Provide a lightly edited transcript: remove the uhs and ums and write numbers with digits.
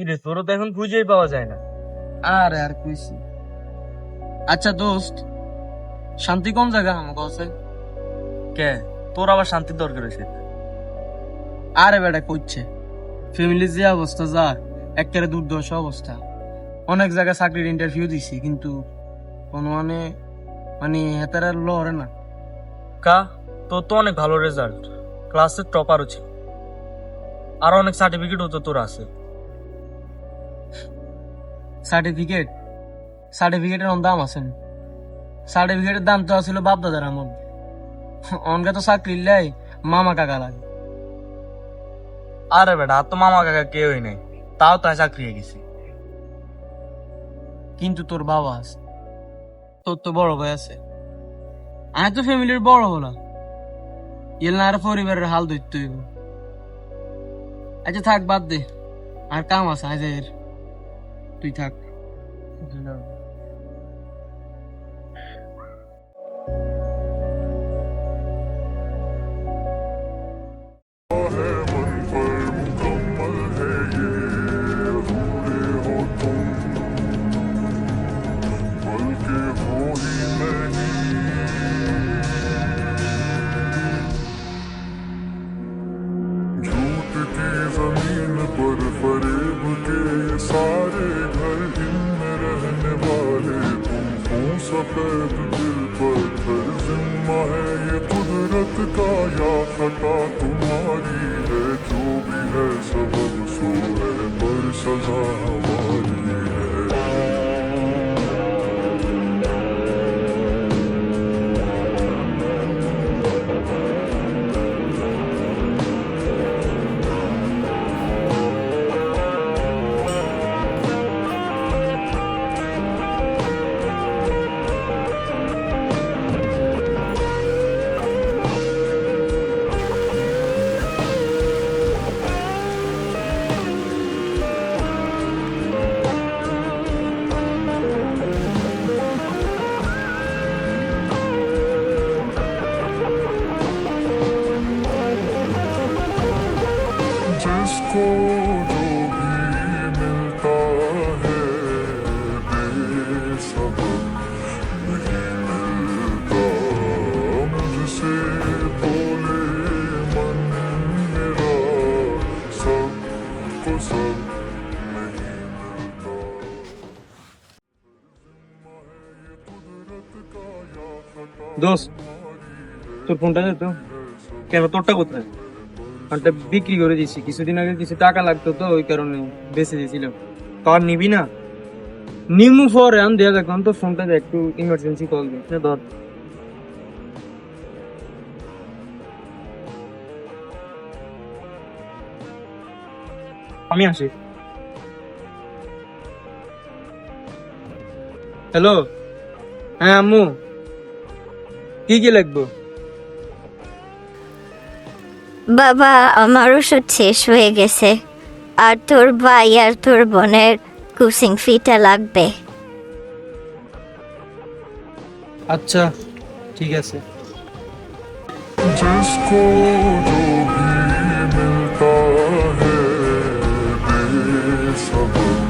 রে তোরও তো এখন খুঁজেই পাওয়া যায় না। আরে আর কইছি। আচ্ছা দোস্ত, শান্তি কোন জায়গা আমাকে আছে? কে, তোর আবার শান্তির দরকার হয়েছে? আরে বেটা কইছে ফ্যামিলির যে অবস্থা, যা একেবারে দুর্দশ অবস্থা। অনেক জায়গায় চাকরির ইন্টারভিউ দিছি, কিন্তু কোনো মানে হেতারা লড়ে না। কা, তোর তো অনেক ভালো রেজাল্ট, ক্লাসের টপারও ছিল, আর অনেক সার্টিফিকেটও তো তোর আছে। সার্টিফিকেট সার্টিফিকেটের দাম আছে না? সার্টিফিকেটের দাম তো আছিল বাপ দাদার আমল। অনকে তো চাকরি লাই মামা কাকা লাগে। আরে বেটা, আর তো মামা কাকা কেউই নেই, তাও তাই চাকরি হয়ে গেছি। কিন্তু তোর বাবা আছে, তোর তো বড় ভাই আছে, আমি তো ফ্যামিলির বড় হলাম, এল না আর পরিবারের হাল ধরতে হইব। আচ্ছা থাক, বাদ দে, আর কাম আছে আজের, তুই থাক। झूठ की जमीन पर फरेब के ये सारे घर इनमें रहने वाले तुम हो सफेद दिल पत्थर जिम्मा है ये कुदरत का या खता तुम्हारी है, जो भी है सबब सो है पर सजा हमारी है। जिसको जो भी मिलता है बेसबब नहीं मिलता, मुझसे बोले मन मेरा सबको सब नहीं मिलता। ये कुदरत का या खता দোস্ত, তোর ফোনটা দে তো। কেন, তোরটা কোথায়? ফোনটা বিক্রি করে দিছি কিছুদিন আগে, কিছু টাকা লাগতো তো ওই কারণে বেঁচে দিয়েছিলাম। তো আর নিবি না? নিমু পরে আন দেয়া যাক, তো ফোনটা দে, একটু ইমার্জেন্সি কল দে, ধর। আমি আসি। হ্যালো, হ্যাঁ আম্মু, কি কি লাগবে? বাবা, আমার ওষুধ শেষ হয়ে গেছে, আর তোর ভাই আর তোর বোনের কোচিং ফিটা লাগবে। আচ্ছা ঠিক আছে। जिसको जो भी मिलता है बेसबब